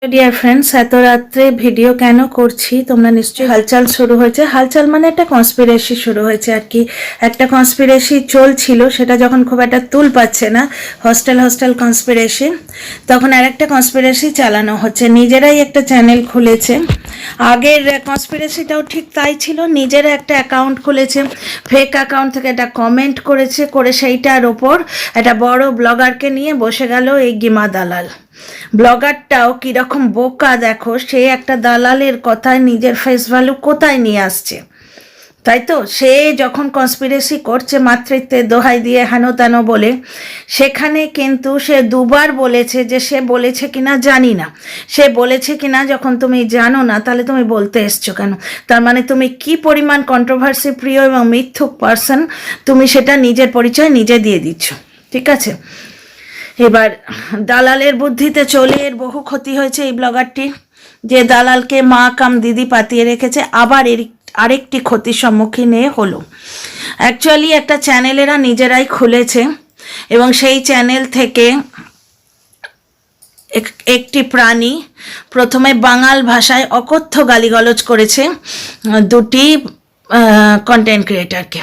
Dear friends, এত রাত্রে video কেন করছি তোমরা নিশ্চয়ই হালচাল শুরু হয়েছে। হালচাল মানে একটা কনস্পিরেসি শুরু হয়েছে আর কি। একটা কনস্পিরেসি চলছিল, সেটা যখন খুব একটা তুল পাচ্ছে না, হস্টেল কনস্পিরেসি, তখন আর একটা কনস্পিরেসি চালানো হচ্ছে। নিজেরাই একটা চ্যানেল খুলেছে। আগের কনস্পিরেসিটাও ঠিক তাই ছিল, নিজেরা একটা অ্যাকাউন্ট খুলেছে, ফেক অ্যাকাউন্ট থেকে একটা কমেন্ট করেছে, করে সেইটার ওপর একটা বড় ব্লগারকে নিয়ে বসে গেল এই গিমা দালাল। ব্লগারটাও কীরকম বোকা দেখো, সে একটা দালালের কথায় নিজের ফেস ভ্যালু কোথায় নিয়ে আসছে, তাই তো? সে যখন কনস্পিরেসি করছে মাতৃত্বের দোহাই দিয়ে হেন তেন বলে, সেখানে কিন্তু সে দুবার বলেছে যে সে বলেছে কিনা জানি না। সে বলেছে কিনা যখন তুমি জানো না, তাহলে তুমি বলতে এসছো কেন? তার মানে তুমি কি পরিমাণ কন্ট্রোভার্সি প্রিয় এবং মিথ্যুক পার্সন, তুমি সেটা নিজের পরিচয় নিজে দিয়ে দিচ্ছ, ঠিক আছে? এবার দালালের বুদ্ধিতে চলে এর বহু ক্ষতি হয়েছে এই ব্লগারটি, যে দালালকে মা কাম দিদি পাতিয়ে রেখেছে। আবার আরেকটি ক্ষতির সম্মুখীন হলো। অ্যাকচুয়ালি একটা চ্যানেলেরা নিজেরাই খুলেছে এবং সেই চ্যানেল থেকে একটি প্রাণী প্রথমে বাঙাল ভাষায় অকথ্য গালিগালাজ করেছে দুটি কন্টেন্ট ক্রিয়েটারকে,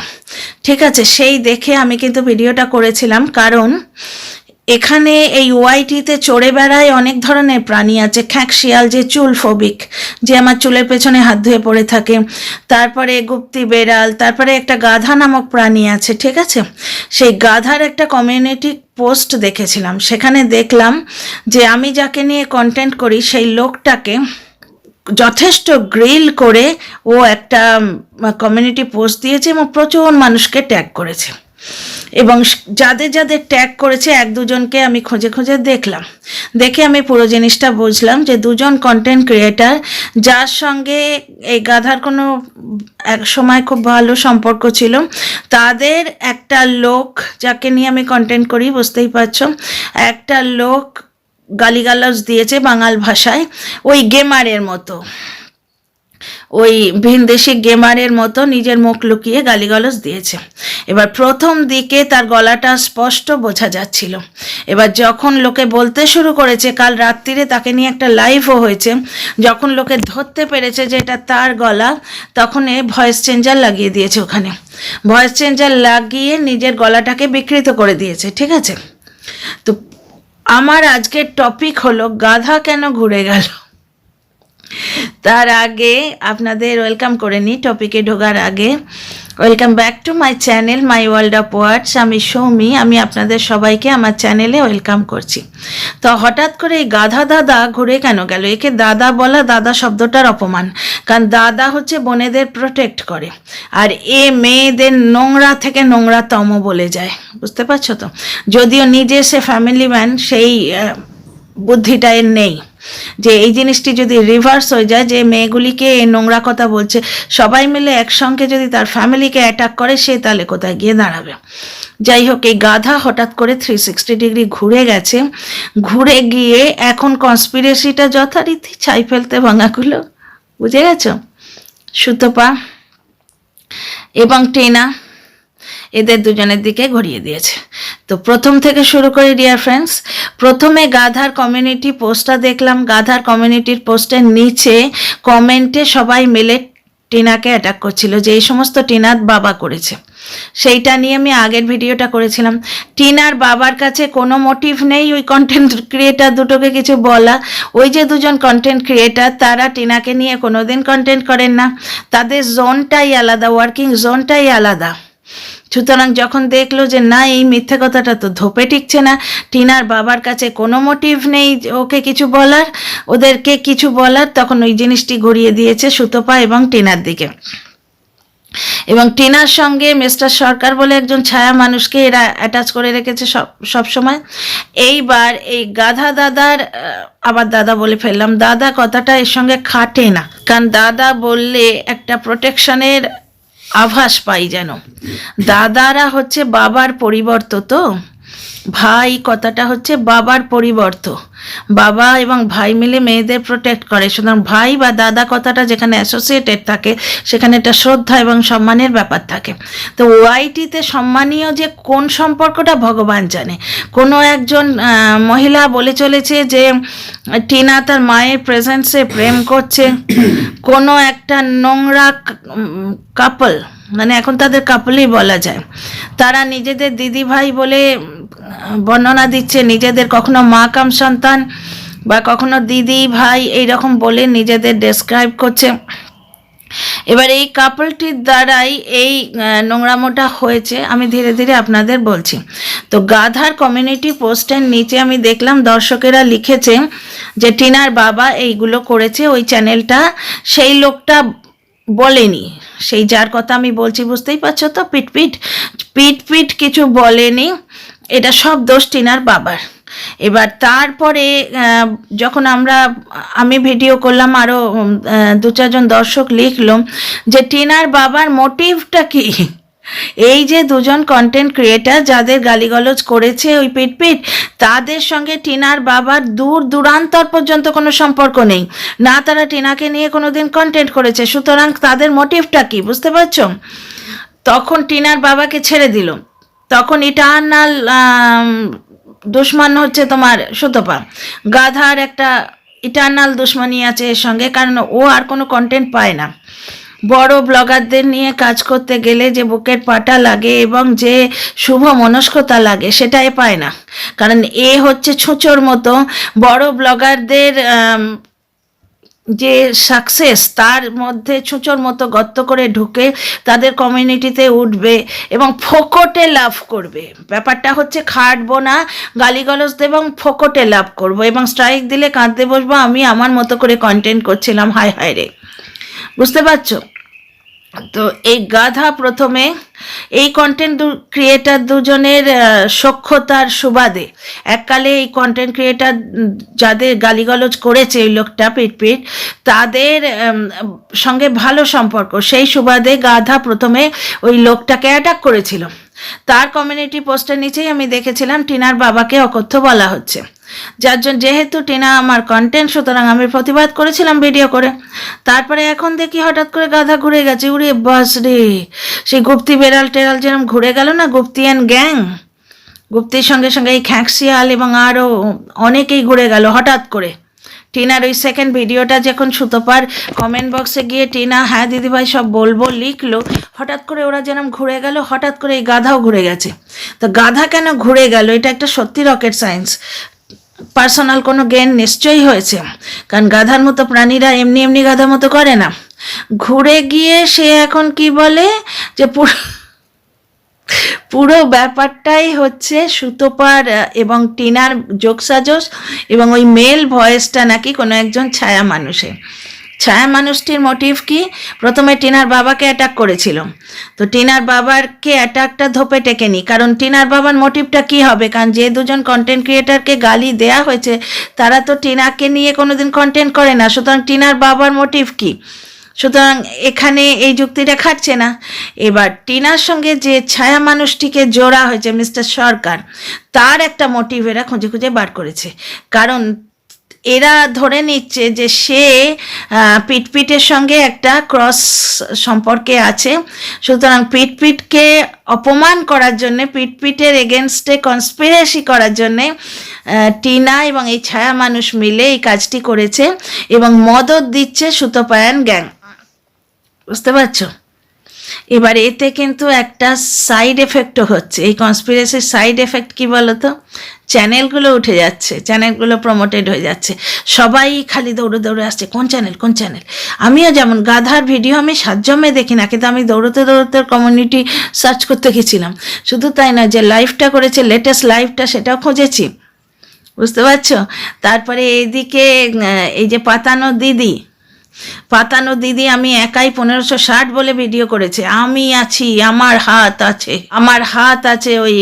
ঠিক আছে? সেই দেখে আমি কিন্তু ভিডিওটা করেছিলাম, কারণ এখানে এই ওয়াইটিতে চড়ে বেড়ায় অনেক ধরনের প্রাণী আছে। খ্যাঁকশিয়াল, যে চুল ফোবিক, যে আমার চুলের পেছনে হাত ধুয়ে পড়ে থাকে, তারপরে গুপ্তি বেড়াল, তারপরে একটা গাধা নামক প্রাণী আছে, ঠিক আছে? সেই গাধার একটা কমিউনিটি পোস্ট দেখেছিলাম, সেখানে দেখলাম যে আমি যাকে নিয়ে কন্টেন্ট করি সেই লোকটাকে যথেষ্ট গ্রিল করে ও একটা কমিউনিটি পোস্ট দিয়েছে এবং প্রচুর মানুষকে ট্যাগ করেছে। এবং যাদের যাদের ট্যাগ করেছে এক দুজনকে আমি খুঁজে খুঁজে দেখলাম, দেখে আমি পুরো জিনিসটা বুঝলাম যে দুজন কন্টেন্ট ক্রিয়েটার যার সঙ্গে এই গাধার কোনো এক সময় খুব ভালো সম্পর্ক ছিল, তাদের একটা লোক, যাকে নিয়ে আমি কন্টেন্ট করি বুঝতেই পারছো, একটা লোক গালিগালাজ দিয়েছে বাঙাল ভাষায়, ওই গেমারের মতো, ওই ভিনদেশি গেমারের মতো নিজের মুখ লুকিয়ে গালিগালাজ দিয়েছে। এবার প্রথম দিকে তার গলাটা স্পষ্ট বোঝা যাচ্ছিল। এবার যখন লোকে বলতে শুরু করেছে, কাল রাত্রিরে তাকে নিয়ে একটা লাইভও হয়েছে, যখন লোকে ধরতে পেরেছে যে এটা তার গলা, তখন ভয়েস চেঞ্জার লাগিয়ে দিয়েছে। ওখানে ভয়েস চেঞ্জার লাগিয়ে নিজের গলাটাকে বিকৃত করে দিয়েছে, ঠিক আছে? তো আমার আজকের টপিক হলো গাধা কেন ঘুরে গেল। তার আগে আপনাদের ওয়েলকাম করে নিই, টপিকে ঢোকার আগে। Welcome back to my channel my world of words. আমি সৌমি, আমি আপনাদের সবাইকে আমার চ্যানেলে ওয়েলকাম করছি। তো হঠাৎ করে এই গাধা দাদা ঘুরে কেন গেল? একে দাদা বলা, দাদা শব্দটার অপমান, কারণ দাদা হচ্ছে বোনেদের প্রোটেক্ট করে, আর এ মেয়েদের নোংরা থেকে নোংরাতম বলে যায়, বুঝতে পারছো তো? যদিও নিজে সে ফ্যামিলি ম্যান, সেই বুদ্ধিটা এর নেই যে এই জিনিসটি যদি রিভার্স হয়ে যায়, যে মেয়েগুলিকে এই নোংরা কথা বলছে, সবাই মিলে একসঙ্গে যদি তার ফ্যামিলিকে অ্যাটাক করে, সে তাহলে কোথায় গিয়ে দাঁড়াবে? যাই হোক, এই গাধা হঠাৎ করে 360 ডিগ্রি ঘুরে গেছে। ঘুরে গিয়ে এখন কনস্পিরেসিটা যথারীতি ছাই ফেলতে ভাঙাগুলো, বুঝে গেছো? সুতপা এবং টেনা, এদের দুজনের দিকে ঘুরিয়ে দিয়েছে। তো প্রথম থেকে শুরু করি ডিয়ার ফ্রেন্ডস। প্রথমে গাধার কমিউনিটি পোস্টটা দেখলাম। গাধার কমিউনিটির পোস্টের নিচে কমেন্টে সবাই মিলে টিনাকে অ্যাটাক করছিল, যে এই সমস্ত টিনার বাবা করেছে। সেইটা নিয়ে আমি আগের ভিডিওটা করেছিলাম। টিনার বাবার কাছে কোনো মোটিভ নেই ওই কন্টেন্ট ক্রিয়েটার দুটোকে কিছু বলা। ওই যে দুজন কন্টেন্ট ক্রিয়েটার, তারা টিনাকে নিয়ে কোনোদিন কন্টেন্ট করেন না, তাদের জোনটাই আলাদা, ওয়ার্কিং জোনটাই আলাদা। সুতরাং যখন দেখলো যে না, এই মিথ্যে কথাটা তো ধোপে টিকছে না, টিনার বাবার কাছে কোনো মোটিভ নেই ওকে কিছু বলার, ওদেরকে কিছু বলার, তখন ওই জিনিসটি ঘুরিয়ে দিয়েছে সুতপা এবং টিনার দিকে। এবং টিনার সঙ্গে মিস্টার সরকার বলে একজন ছায়া মানুষকে এরা অ্যাটাচ করে রেখেছে সব সময়। এইবার এই গাধা দাদার, আবার দাদা বলে ফেললাম, দাদা কথাটা এর সঙ্গে খাটে না, কারণ দাদা বললে একটা প্রোটেকশনের আভাস পাই যেন। দাদারা হচ্ছে বাবার পরিবর্ত, তো ভাই কথাটা হচ্ছে বাবার পরিবর্ত, বাবা এবং ভাই মিলে মেয়েদের প্রোটেক্ট করে, সুতরাং ভাই বা দাদা কথাটা যেখানে অ্যাসোসিয়েটেড থাকে সেখানে একটা শ্রদ্ধা এবং সম্মানের ব্যাপার থাকে। তো ওয়াইটিতে সম্মানীয় যে কোন সম্পর্কটা ভগবান জানে। কোনো একজন মহিলা বলে চলেছে যে টিনা তার মায়ের প্রেজেন্সে প্রেম করছে, কোনো একটা নোংরা কাপল, মানে এখন তাদের কাপলই বলা যায়, তারা নিজেদের দিদি ভাই বলে বর্ণনা দিচ্ছে, নিজেদের কখনো মা কাম সন্তান বা কখনো দিদি ভাই এইরকম বলে নিজেদের ডেসক্রাইব করছে। এবার এই কাপলটির দ্বারাই এই নোংরামোটা হয়েছে, আমি ধীরে ধীরে আপনাদের বলছি। তো গাধার কমিউনিটি পোস্টের নিচে আমি দেখলাম দর্শকেরা লিখেছে যে টিনার বাবা এইগুলো করেছে, ওই চ্যানেলটা সেই লোকটা বলেনি, সেই যার কথা আমি বলছি বুঝতেই পারছো তো, পিট কিছু বলেনি, এটা সব দোষ টিনার বাবার। এবার তারপরে যখন আমি ভিডিও করলাম, আরও 2-4জন দর্শক লিখলো যে টিনার বাবার মোটিভটা কি। এই যে দুজন কন্টেন্ট ক্রিয়েটার যাদের গালিগালাজ করেছে ওই পিট, তাদের সঙ্গে টিনার বাবার দূর দূরান্তর পর্যন্ত কোনো সম্পর্ক নেই, না তারা টিনাকে নিয়ে কোনো দিন কন্টেন্ট করেছে, সুতরাং তাদের মোটিভটা কি বুঝতে পারছো। তখন টিনার বাবাকে ছেড়ে দিল, তখন ইটার্নাল দুশ্মন হচ্ছে তোমার সুতপা। গাধার একটা ইটার্নাল দুশ্মনী আছে এর সঙ্গে, কারণ ও আর কোনো কন্টেন্ট পায় না। বড় ব্লগারদের নিয়ে কাজ করতে গেলে যে বুকের পাটা লাগে এবং যে শুভ মনস্কতা লাগে সেটা এ পায় না, কারণ এ হচ্ছে ছুঁচোর মতো বড় ব্লগারদের যে সাকসেস তার মধ্যে ছুঁচোর মতো গর্ত করে ঢুকে তাদের কমিউনিটিতে উঠবে এবং ফোকটে লাভ করবে। ব্যাপারটা হচ্ছে খাটবো না, গালিগালাজ দেব এবং ফোকটে লাভ করবো, এবং স্ট্রাইক দিলে কাঁদতে বসবো, আমি আমার মতো করে কন্টেন্ট করছিলাম, হায় হায় রে, বুঝতে পারছো। তো এই গাধা প্রথমে এই কন্টেন্ট ক্রিয়েটার দুজনের সখ্যতার সুবাদে এককালে এই কন্টেন্ট ক্রিয়েটার যাদের গালিগালাজ করেছে ওই লোকটা পিট তাদের সঙ্গে ভালো সম্পর্ক, সেই সুবাদে গাধা প্রথমে ওই লোকটাকে অ্যাটাক করেছিল। তার কমিউনিটি পোস্টের নিচেই আমি দেখেছিলাম টিনার বাবাকে অকথ্য বলা হচ্ছে, যার জন্য যেহেতু টিনা আমার কন্টেন্ট, সুতরাং আমি প্রতিবাদ করেছিলাম ভিডিও করে। তারপরে এখন দেখি হঠাৎ করে গাধা ঘুরে গেছে, উড়ে বাস রে, সেই গুপ্তি বেড়াল টেরাল যেরকম ঘুরে গেল না, গুপ্তিয়ান গ্যাং, গুপ্তির সঙ্গে সঙ্গে এই খ্যাঁকশিয়াল এবং আরও অনেকেই ঘুরে গেল হঠাৎ করে। টিনার ওই সেকেন্ড ভিডিওটা যখন সুতপার কমেন্ট বক্সে গিয়ে টিনা হ্যাঁ দিদিভাই সব বলবো লিখলো, হঠাৎ করে ওরা যেরকম ঘুরে গেল, হঠাৎ করে এই গাধাও ঘুরে গেছে। তো গাধা কেন ঘুরে গেল, এটা একটা সত্যি রকেট সায়েন্স, পার্সোনাল কোনো গেন নিশ্চয়ই হয়েছে, কারণ গাধার মতো প্রাণীরা এমনি এমনি গাধার মতো করে না। ঘুরে গিয়ে সে এখন কি বলে যে পুরো ব্যাপারটাই হচ্ছে সুতপার এবং টিনার যোগসাজশ, এবং ওই মেল ভয়েসটা নাকি কোনো একজন ছায়া মানুষের। ছায়া মানুষটির মোটিভ কি, প্রথমে টিনার বাবাকে অ্যাটাক করেছিল, তো টিনার বাবারকে অ্যাটাকটা ধোপে টেকেনি, কারণ টিনার বাবার মোটিভটা কি হবে, কারণ যে দুজন কন্টেন্ট ক্রিয়েটারকে গালি দেয়া হয়েছে তারা তো টিনাকে নিয়ে কোনোদিন কন্টেন্ট করে না, সুতরাং টিনার বাবার মোটিভ কি, সুতরাং এখানে এই যুক্তিটা খাটছে না। এবার টিনার সঙ্গে যে ছায়া মানুষটিকে জোড়া হয়েছে মিস্টার সরকার, তার একটা মোটিভ এরা খুঁজে খুঁজে বার করেছে, কারণ এরা ধরে নিচ্ছে যে সে পিটের সঙ্গে একটা ক্রস সম্পর্কে আছে, সুতরাং পিটকে অপমান করার জন্যে, পিটের এগেনস্টে কনস্পিরেসি করার জন্যে টিনা এবং এই ছায়া মানুষ মিলে এই কাজটি করেছে এবং মদত দিচ্ছে সুতপায়ন গ্যাং, বুঝতে পারছো। এবার এতে কিন্তু একটা সাইড এফেক্টও হচ্ছে, এই কনস্পিরেসির সাইড এফেক্ট কি বলতো, চ্যানেলগুলো উঠে যাচ্ছে, চ্যানেলগুলো প্রমোটেড হয়ে যাচ্ছে, সবাই খালি দৌড়ে দৌড়ে আসছে কোন চ্যানেল। আমিও যেমন গাধার ভিডিও আমি সাতজমে দেখি না, কিন্তু আমি দৌড়তে কমিউনিটি সার্চ করতে গেছিলাম, শুধু তাই না যে লাইভটা করেছে লেটেস্ট লাইভটা সেটাও খুঁজেছি, বুঝতে পারছো। তারপরে এইদিকে এই যে পাতানো দিদি আমি একাই 1560 বলে ভিডিও করেছে, আমি আছি, আমার হাত আছে ওই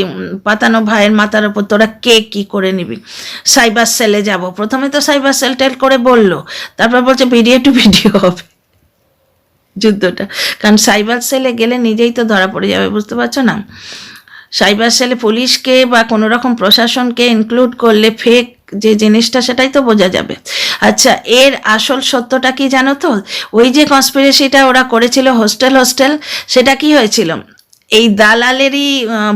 পাতানো ভাইয়ের মাথার ওপর, তোরা কে কি করে নিবি, সাইবার সেলে যাব। প্রথমে তো সাইবার সেল টেল করে বললো, তারপর বলছে ভিডিও টু ভিডিও হবে যুদ্ধটা, কারণ সাইবার সেলে গেলে নিজেই তো ধরা পড়ে যাবে, বুঝতে পারছো না। সাইবার সেলে পুলিশকে বা কোনো রকম প্রশাসনকে ইনক্লুড করলে ফেক যে জিনিসটা সেটাই তো বোঝা যাবে। আচ্ছা, এর আসল সত্যটা কি জানো তো? ওই যে কনস্পিরেসিটা ওরা করেছিল হোস্টেল, সেটা কি হয়েছিল? এই দালালেরই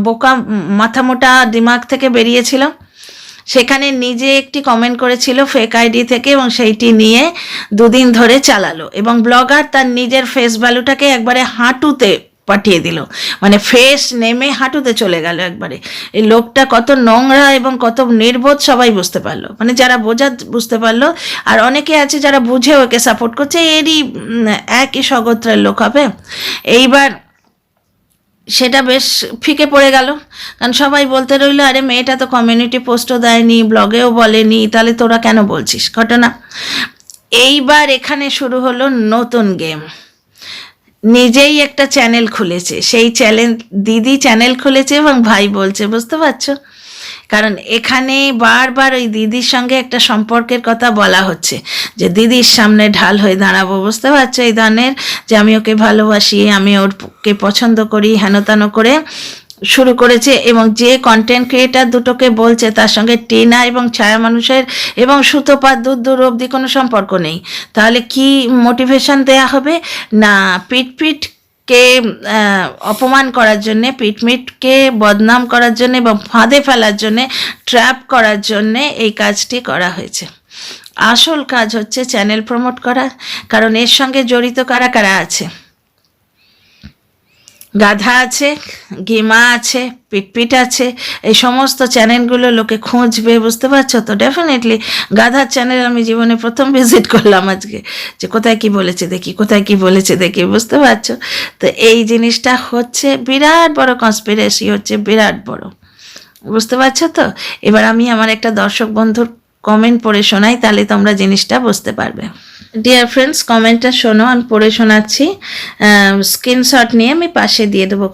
বোকা মাথা মোটা দিমাগ থেকে বেরিয়েছিল। সেখানে নিজে একটি কমেন্ট করেছিল ফেক আইডি থেকে এবং সেইটি নিয়ে 2 দিন ধরে চালালো, এবং ব্লগার তার নিজের ফেস ভ্যালুটাকে একবারে হাঁটুতে পাঠিয়ে দিল, মানে ফেস নেমে হাঁটুতে চলে গেল একবারে। এই লোকটা কত নোংরা এবং কত নির্বোধ সবাই বুঝতে পারলো, মানে যারা বোঝার বুঝতে পারলো, আর অনেকে আছে যারা বুঝে ওকে সাপোর্ট করছে, এরই একই স্বগোত্রের লোক হবে। এইবার সেটা বেশ ফিকে পড়ে গেল, কারণ সবাই বলতে রইলো আরে মেয়েটা তো কমিউনিটি পোস্টও দেয়নি, ব্লগেও বলেনি, তাহলে তোরা কেন বলছিস ঘটনা। এইবার এখানে শুরু হলো নতুন গেম। নিজেই একটা চ্যানেল খুলেছে, সেই দিদি চ্যানেল খুলেছে এবং ভাই বলছে, বুঝতে পারছো? কারণ এখানে বারবার ওই দিদির সঙ্গে একটা সম্পর্কের কথা বলা হচ্ছে, যে দিদির সামনে ঢাল হয়ে দাঁড়াবো, বুঝতে পারছো? এই ধরনের যে আমি ওকে ভালোবাসি, আমি ওকে পছন্দ করি, হেনতানো করে শুরু করেছে। এবং যে কন্টেন্ট ক্রিয়েটার দুটোকে বলছে তার সঙ্গে টিনা এবং ছায়া মানুষের এবং সুতোপাত দূর অবধি কোনো সম্পর্ক নেই। তাহলে কি মোটিভেশন দেয়া হবে? না, পিটকে অপমান করার জন্যে, পিটমিটকে বদনাম করার জন্যে এবং ফাঁদে ফেলার জন্যে, ট্র্যাপ করার জন্যে এই কাজটি করা হয়েছে। আসল কাজ হচ্ছে চ্যানেল প্রমোট করা, কারণ এর সঙ্গে জড়িত কারা কারা আছে? গাধা আছে, গিমা আছে, পিটপিট আছে, এই সমস্ত চ্যানেলগুলো লোকে খুঁজবে, বুঝতে পারছো তো? ডেফিনেটলি গাধার চ্যানেল আমি জীবনে প্রথম ভিজিট করলাম আজকে, যে কোথায় কি বলেছে দেখি, কোথায় কি বলেছে দেখি, বুঝতে পারছো তো? এই জিনিসটা হচ্ছে বিরাট বড় কনস্পিরেসি, হচ্ছে বিরাট বড়, বুঝতে পারছো তো? এবার আমি আমার একটা দর্শক বন্ধুর কমেন্ট পড়ে শোনাই, তাহলে তোমরা জিনিসটা বুঝতে পারবে। ডিয়ার ফ্রেন্ডস, কমেন্টটা শোনো, আমি পড়ে শোনাচ্ছি, স্ক্রিনশট নিয়ে আমি পাশে দিয়ে দেবো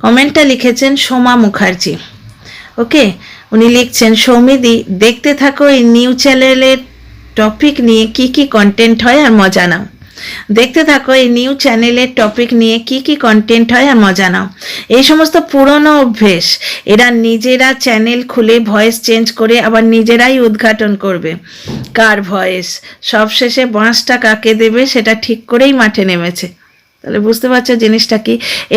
কমেন্টটা লিখেছেন সোমা মুখার্জি। ওকে, উনি লিখছেন, সৌমিদি দেখতে থাকো এই নিউ চ্যানেলের টপিক নিয়ে কি কি কন্টেন্ট হয় আর মজা নাও। দেখতে থাকো এই নিউ চ্যানেলের টপিক নিয়ে কি কি কন্টেন্ট হয় আর মজা নাও। এই সমস্ত পুরনো অভ্যেস, এরা নিজেরা চ্যানেল খুলে ভয়েস চেঞ্জ করে আবার নিজেরাই উদ্ঘাটন করবে কার ভয়েস, সবশেষে বাঁশটা কাকে দেবে সেটা ঠিক করেই মাঠে নেমেছে। তাহলে বুঝতে পারছো জিনিসটা কি?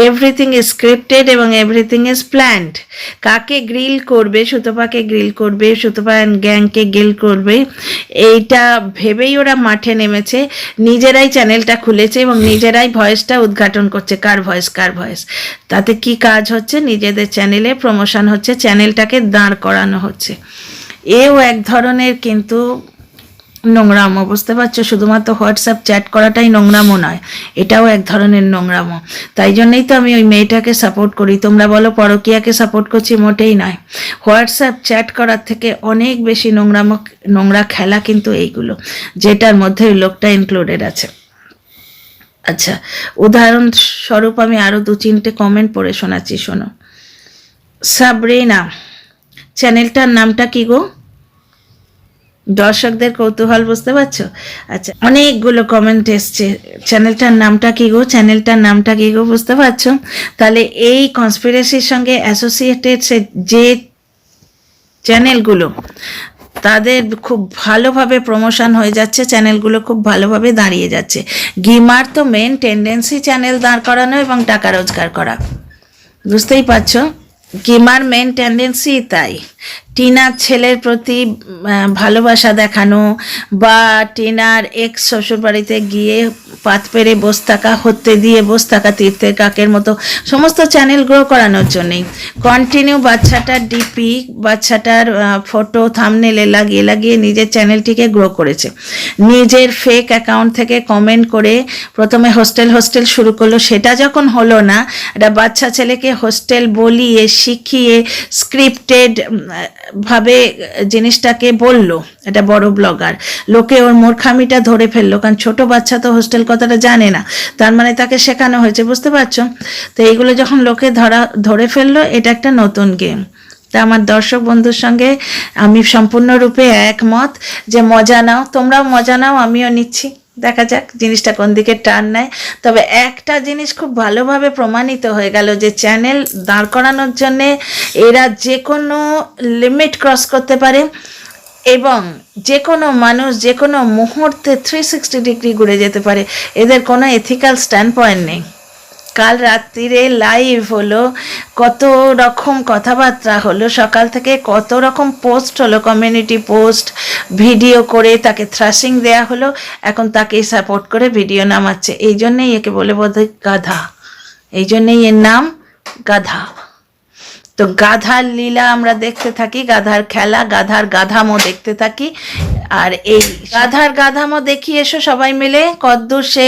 এভরিথিং ইজ স্ক্রিপ্টেড এবং এভরিথিং ইজ প্ল্যান্ড। কাকে গ্রিল করবে, সুতপাকে গ্রিল করবে, সুতপা অ্যান্ড গ্যাংকে গ্রিল করবে, এইটা ভেবেই ওরা মাঠে নেমেছে, নিজেরাই চ্যানেলটা খুলেছে এবং নিজেরাই ভয়েসটা উদ্ঘাটন করছে কার ভয়েস। তাতে কি কাজ হচ্ছে? নিজেদের চ্যানেলে প্রমোশন হচ্ছে, চ্যানেলটাকে দাঁড় করানো হচ্ছে। এও এক ধরনের কিন্তু নোংরামো, বুঝতে পারছো? শুধুমাত্র হোয়াটসঅ্যাপ চ্যাট করাটাই নোংরামো নয়, এটাও এক ধরনের নোংরামো। তাই জন্যই তো আমি ওই মেয়েটাকে সাপোর্ট করি। তোমরা বলো পরকীয়াকে সাপোর্ট করছি, মোটেই নয়। হোয়াটসঅ্যাপ চ্যাট করার থেকে অনেক বেশি নোংরা খেলা কিন্তু এইগুলো, যেটার মধ্যে ওই লোকটা ইনক্লুডেড আছে। আচ্ছা, উদাহরণস্বরূপ আমি আরও 2-3টে কমেন্ট পড়ে শোনাচ্ছি, শোনো। সাবরিনা, চ্যানেলটার নামটা কি গো? দর্শকদের কৌতূহল, বুঝতে পারছো? আচ্ছা, অনেকগুলো কমেন্ট এসছে, চ্যানেলটার নামটা কি গো, চ্যানেলটার নামটা কি গো, বুঝতে পারছো? তাহলে এই কনস্পিরেসির সঙ্গে অ্যাসোসিয়েটেড যে চ্যানেলগুলো, তাদের খুব ভালোভাবে প্রমোশন হয়ে যাচ্ছে, চ্যানেলগুলো খুব ভালোভাবে দাঁড়িয়ে যাচ্ছে। গিমার তো মেন টেন্ডেন্সি চ্যানেল দাঁড় করানো এবং টাকা রোজগার করা, বুঝতেই পারছো? গিমার মেন টেন্ডেন্সি তাই। টিনার ছেলের প্রতি ভালোবাসা দেখানো, বা টিনার এক্স শ্বশুরবাড়িতে গিয়ে পাত পেরে বসে থাকা, হতে দিয়ে বসে থাকা তীর্থের কাকের মতো সমস্ত চ্যানেল গ্রো করানোর জন্যেই কন্টিনিউ বাচ্চাটার ডিপি, বাচ্চাটার ফটো থাম্বনেলে লাগিয়ে নিজের চ্যানেলটিকে গ্রো করেছে। নিজের ফেক অ্যাকাউন্ট থেকে কমেন্ট করে প্রথমে হোস্টেল শুরু করলো, সেটা যখন হলো না, একটা বাচ্চা ছেলেকে হোস্টেল বলিয়ে শিখিয়ে স্ক্রিপ্টেড ভাবে জিনিসটাকে বললো, এটা বড় ব্লগার, লোকে ওর মূর্খামিটা ধরে ফেললো, কারণ ছোট বাচ্চা তো হোস্টেল কথাটা জানে না, তার মানে তাকে শেখানো হয়েছে, বুঝতে পারছো? তো এইগুলো যখন লোকে ধরে ফেললো, এটা একটা নতুন গেম। তা আমার দর্শক বন্ধুর সঙ্গে আমি সম্পূর্ণরূপে একমত যে মজা নাও, তোমরাও মজা নাও, আমিও নিচ্ছি। দেখা যাক জিনিসটা কোন দিকে টার্ন নেয়। তবে একটা জিনিস খুব ভালোভাবে প্রমাণিত হয়ে গেল যে চ্যানেল দাঁড় করানোর জন্যে এরা যে কোনো লিমিট ক্রস করতে পারে এবং যে কোনো মানুষ যে কোনো মুহূর্তে 360 ডিগ্রি ঘুরে যেতে পারে। এদের কোনো এথিক্যাল স্ট্যান্ড পয়েন্ট নেই। কাল রাত্রিরে লাইভ হলো, কত রকম কথাবার্তা হলো, সকাল থেকে কত রকম পোস্ট হলো, কমিউনিটি পোস্ট, ভিডিও করে তাকে থ্রাশিং দেয়া হলো, এখন তাকেই সাপোর্ট করে ভিডিও নামাচ্ছে। এই জন্যেই একে বলে বোধহয় গাধা, এই জন্যেই এর নাম গাধা। তো গাধার লীলা আমরা দেখতে থাকি, গাধার খেলা, গাধার গাধামো দেখতে থাকি। আর এই গাধার গাধামো দেখি এসো সবাই মিলে, কদ্দূর সে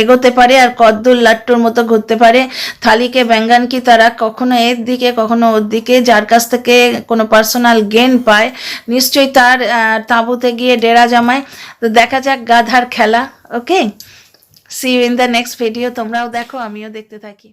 এগোতে পারে আর কদ্দূর লাট্টুর মতো ঘুরতে পারে। থালিকে ব্যঙ্গান কি তারা, কখনো এর দিকে কখনো ওর দিকে, যার কাছ থেকে কোনো পার্সোনাল গেন পায় নিশ্চয়ই তার তাঁবুতে গিয়ে ডেরা জমায়। তো দেখা যাক গাধার খেলা। Okay, see you in the next video. তোমরাও দেখো, আমিও দেখতে থাকি।